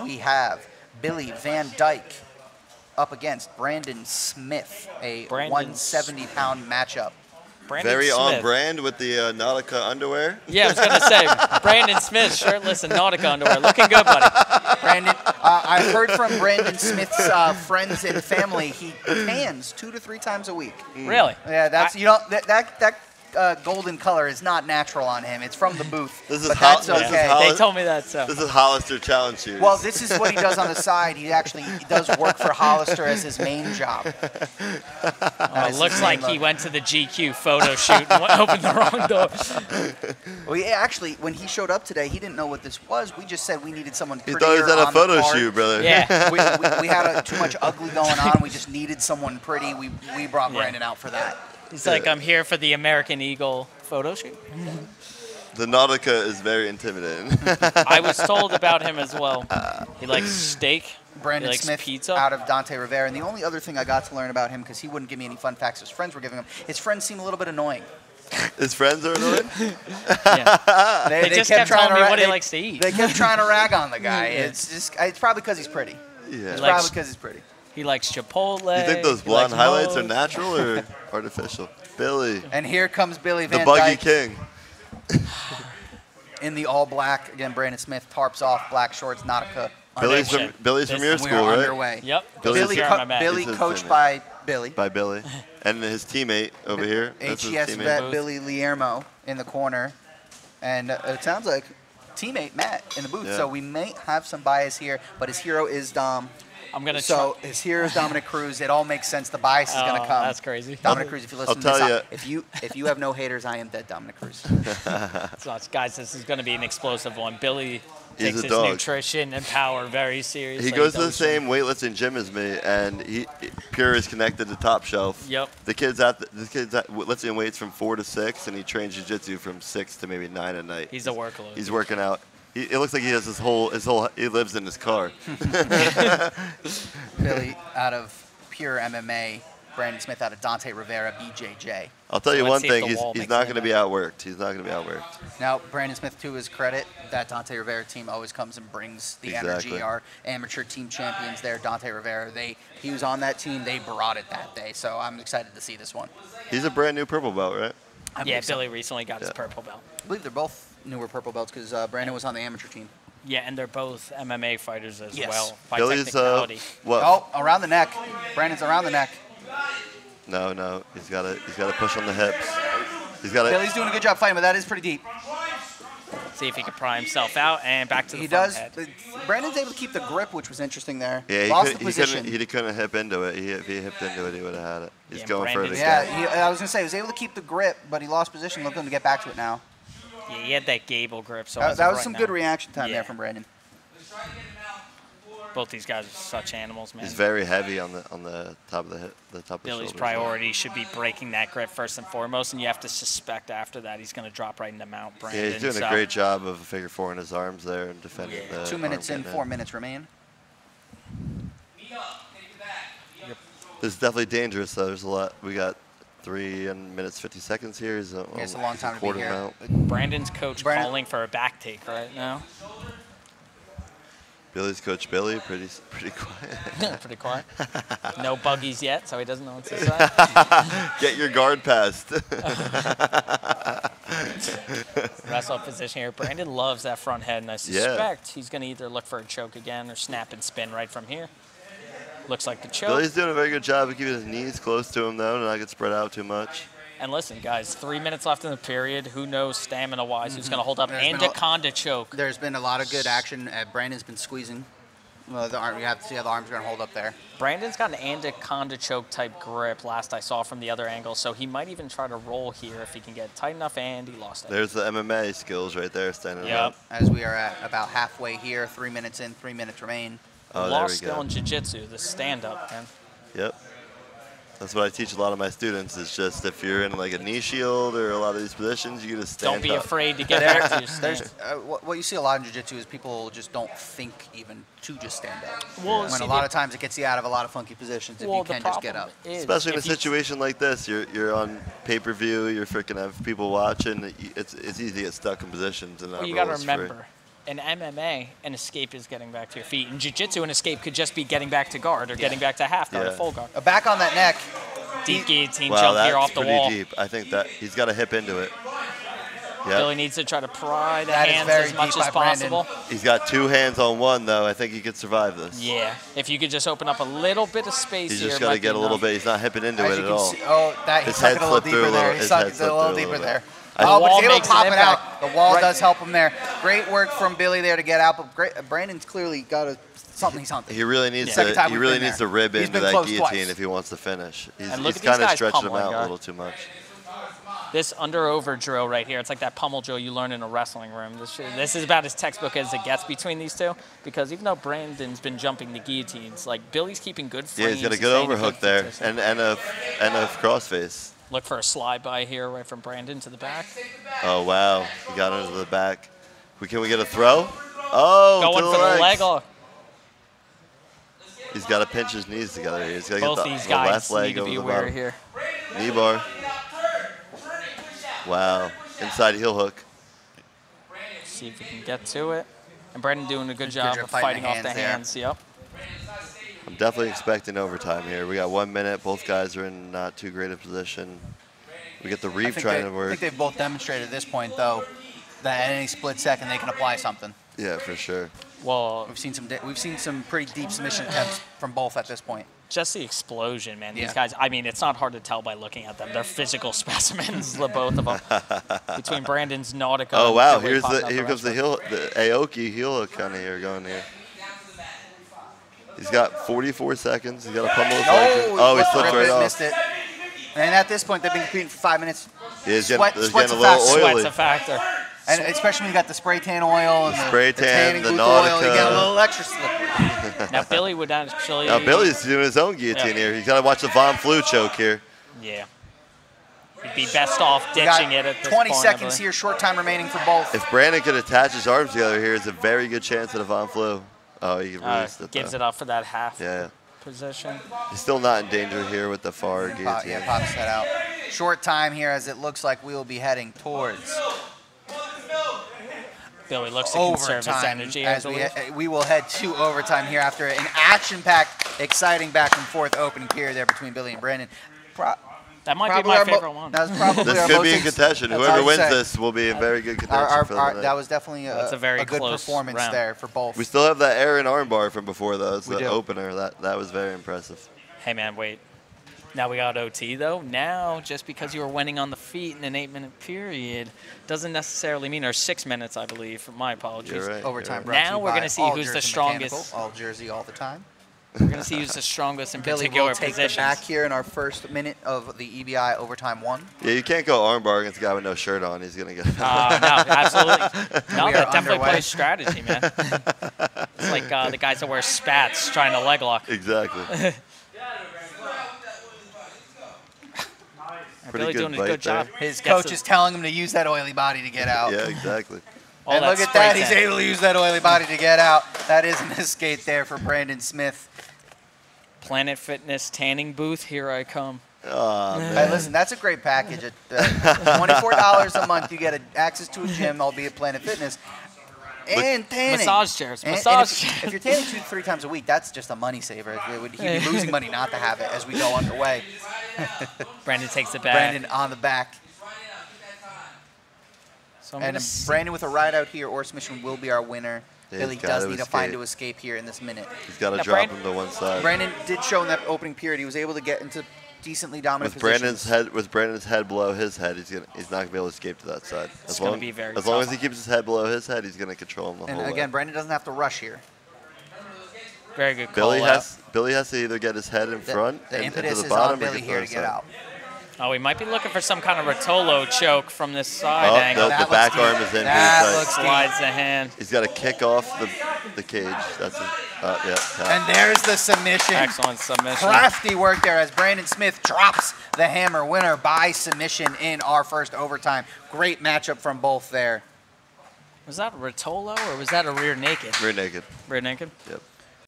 we have Billy Van Dyke up against Brandon Smith, a 170-pound matchup. Brandon Very Smith. on brand with the Nautica underwear. Yeah, I was going to say, Brandon Smith, shirtless and Nautica underwear. Looking good, buddy. Brandon, I heard from Brandon Smith's friends and family, he cans 2 to 3 times a week. Really? Yeah, that's, you know, that golden color is not natural on him. It's from the booth. This is but that's okay. They told me that, so. This is Hollister challenge shoes. Well, this is what he does on the side. He actually does work for Hollister as his main job. It looks like he went to the GQ photo shoot and opened the wrong door. Well, yeah, actually, when he showed up today, he didn't know what this was. We just said we needed someone He prettier thought he was at a on the photo card. shoot, brother. Yeah. We had too much ugly going on. We just needed someone pretty. We brought Brandon out for that. He's like, I'm here for the American Eagle photo shoot. The Nautica is very intimidating. I was told about him as well. He likes steak. Brandon he likes Smith pizza. out of Dante Rivera. And the only other thing I got to learn about him, because he wouldn't give me any fun facts his friends were giving him, his friends seem a little bit annoying. His friends are annoying? Yeah. They just kept telling me what he likes to eat. They kept trying to rag on the guy. It's probably because he's pretty. Yeah. It's probably because he's pretty. He likes Chipotle. You think those blonde highlights are natural or artificial? Billy. And here comes Billy Van The Buggy Dyke King. in the all black. Again, Brandon Smith, tarps off, black shorts, Nautica. Billy's from your We school, are right? underway. Yep. Billy He's his coached teammate. by Billy. By Billy. And his teammate over here. That's his HCS teammate. vet Billy Liermo in the corner. And it sounds like teammate Matt in the booth. Yeah. So we may have some bias here, but his hero is Dom. I'm gonna So his hero is Dominic Cruz. It all makes sense. The bias is going to come. That's crazy. Dominic Cruz, if you listen to I'll this, tell if you have no haters, I am dead, Dominic Cruz. So, guys, this is going to be an explosive one. Billy He's takes a his dog. nutrition and power very seriously. He goes to the same weightlifting gym as me, and Pure is connected to Top Shelf. Yep. The kid's lifting weights from 4 to 6, and he trains jiu-jitsu from 6 to maybe 9 at night. He's a workload. He's working out. It looks like he has he lives in his car. Billy out of Pure MMA. Brandon Smith out of Dante Rivera, BJJ. I'll tell you let's one see if thing, the he's wall not makes going it to be outworked. He's not going to be outworked. Now, Brandon Smith, to his credit, that Dante Rivera team always comes and brings the energy. Exactly. Our amateur team champions there, Dante Rivera, he was on that team. They brought it that day, so I'm excited to see this one. He's a brand new purple belt, right? I Yeah, believe so. Billy recently got his purple belt. I believe they're both newer purple belts because Brandon was on the amateur team. Yeah, and they're both MMA fighters as Yes. well. By Billy's technicality. what? Oh, around the neck. Brandon's around the neck. No, he's got to push on the hips. He's got to. Billy's doing a good job fighting, but that is pretty deep. See if he can pry himself out and back to the He front does. head. Brandon's able to keep the grip, which was interesting there. Yeah, Lost the position. he couldn't hip into it. If he hipped into it, he would have had it. He's Yeah, going for it Brandon's- again. Yeah, I was going to say, he was able to keep the grip, but he lost position. Look for him to get back to it now. Yeah, he had that Gable grip. So That was some good reaction time Yeah. there from Brandon. Both these guys are such animals, man. He's very heavy on the top of the hip, the top of the Billy's shoulders. priority should be breaking that grip first and foremost, and you have to suspect after that he's going to drop right into Mount Brandon. Yeah, he's doing a great job of a figure 4 in his arms there and defending the 2 minutes arm in, getting 4 minutes remain. This is definitely dangerous, though. There's a lot. We got 3 minutes 50 seconds here. He's it's a long time to be quarter here. mount. Brandon's coach Brandon- calling for a back take right now. Billy's coach Billy, pretty quiet. Pretty quiet. No buggies yet, so he doesn't know what's inside. Get your guard passed. Wrestle position here. Brandon loves that front head, and I suspect he's going to either look for a choke again or snap and spin right from here. Looks like the choke. Billy's doing a very good job of keeping his knees close to him, though, and not get spread out too much. And listen, guys, 3 minutes left in the period. Who knows stamina-wise who's going to hold up? Anaconda choke. There's been a lot of good action. Brandon's been squeezing. Well, the arm, you have to see how the arms are going to hold up there. Brandon's got an anaconda choke type grip last I saw from the other angle, so he might even try to roll here if he can get tight enough, and he lost it. There's the MMA skills right there standing Yep. up. As we are at about halfway here, 3 minutes in, 3 minutes remain. Oh, there Lost we skill go. in jiu-jitsu, the stand-up, man. Yep. That's what I teach a lot of my students. Is just if you're in like a knee shield or a lot of these positions, you just stand Don't be up. afraid to get back to your stand. What you see a lot in jiu-jitsu is people just don't think even to just stand up. Well, When see, a lot of times it gets you out of a lot of funky positions if well, you the can just get up. problem is Especially in a if you- situation like this, you're on pay-per-view, you're freaking have people watching. It's easy to get stuck in positions and not Well, you got to roll is free. remember, in MMA, an escape is getting back to your feet. In jiu-jitsu, an escape could just be getting back to guard or getting back to half guard or full guard. Back on that neck. Deep guillotine jump here off the wall. Deep. I think that he's got to hip into it. Yep. Billy needs to try to pry the hands as much as possible. He's got 2 hands on one, though. I think he could survive this. Yeah. If you could just open up a little bit of space he's here. He's just got to get a little bit. He's not hipping into it at all. His head slipped through a little. His head slipped a little deeper there. Oh, but he's able to pop it out. The wall does help him there. Great work from Billy there to get out, but Brandon's clearly got something. He really needs to. He really needs to rib into that guillotine if he wants to finish. He's kind of stretching him out a little too much. This under-over drill right here, it's like that pummel drill you learn in a wrestling room. This is about as textbook as it gets between these two, because even though Brandon's been jumping the guillotines, like Billy's keeping good frames. Yeah, he's got a good overhook there and a crossface. Look for a slide by here right from Brandon to the back. Oh, wow. He got into the back. Can we get a throw? Oh, going for the leg lock. He's got to pinch his knees together here. He's got to get the left leg over the bottom. Here. Knee bar. Wow. Inside heel hook. See if we can get to it. And Brandon doing a good job of fighting off the hands. Yep. I'm definitely expecting overtime here. We got 1 minute. Both guys are in not too great a position. We get the reef trying to work. I think they've both demonstrated at this point, though, that at any split second they can apply something. Yeah, for sure. Well, we've seen some pretty deep submission attempts from both at this point. Just the explosion, man. These guys, I mean, it's not hard to tell by looking at them. They're physical specimens, the both of them. Between Brandon's Nautico. Oh, wow. Here comes the Aoki heel hook kind of here going here. He's got 44 seconds. He's got a pummel. Oh, he slipped right off. Missed it. And at this point, they've been competing for 5 minutes. Yeah, getting a little oily. Sweat's a factor. And especially when you got the spray tan oil and the tanning the Nautico oil, you get a little extra slippery. Now Billy would actually. Now Billy's doing his own guillotine here. He's got to watch the Von Flue choke here. Yeah. He'd be best off ditching it at this 20 point, seconds here, short time remaining for both. If Brandon could attach his arms together here, it's a very good chance at a Von Flue. Oh, he released it. Gives it up for that half position. He's still not in danger here with the far guillotine. Yeah, pops that out. Short time here as it looks like we will be heading towards Billy looks to conserve his energy. As we will head to overtime here after an action-packed, exciting back-and-forth opening period there between Billy and Brandon. That might be my favorite one. That was probably this could be in contention. Whoever wins this will be in very good contention for the night. That was definitely a good performance there for both. We still have that Aaron armbar from before, though. It's the opener. That was very impressive. Hey, man, wait. Now we got OT, though. Now, just because you were winning on the feet in an 8-minute period doesn't necessarily mean, or 6 minutes, I believe. My apologies. You're right. Overtime. Now we're going to see who's the strongest. All Jersey all the time. We're going to see who's the strongest in particular Billy will take positions. the back here in our first minute of the EBI overtime 1. Yeah, you can't go armbar against a guy with no shirt on. He's going to get. No, absolutely. No, that definitely plays strategy, man. It's like the guys that wear spats trying to leg lock. Exactly. Billy doing a good job. His coach is telling him to use that oily body to get out. Yeah, exactly. And look at that. He's able to use that oily body to get out. That is an escape there for Brandon Smith. Planet Fitness tanning booth, here I come. Oh, man. Hey, listen, that's a great package. At $24 a month, you get access to a gym, albeit Planet Fitness, and tanning. Massage chairs. And if you're tanning 2 to 3 times a week, that's just a money saver. He'd be losing money not to have it as we go underway. Brandon takes it back. Brandon on the back. So and Brandon with a ride out here or submission will be our winner. Yeah, Billy does need to find to escape here in this minute. He's got to drop him to one side. Brandon did show in that opening period he was able to get into decently dominant positions. With Brandon's head below his head, he's not going to be able to escape to that side. It's going to be very tough. As long as he keeps his head below his head, he's going to control him the whole way. And again, Brandon doesn't have to rush here. Very good call. Billy has to either get his head in front and to the bottom or Billy here to get out. Oh, we might be looking for some kind of Rotolo choke from this side angle. The back arm is in. Slides the hand. He's got to kick off the cage. That's it. And there's the submission. Excellent submission. Crafty work there as Brandon Smith drops the hammer. Winner by submission in our first overtime. Great matchup from both there. Was that a Rotolo or was that a rear naked? Rear naked. Rear naked? Yep.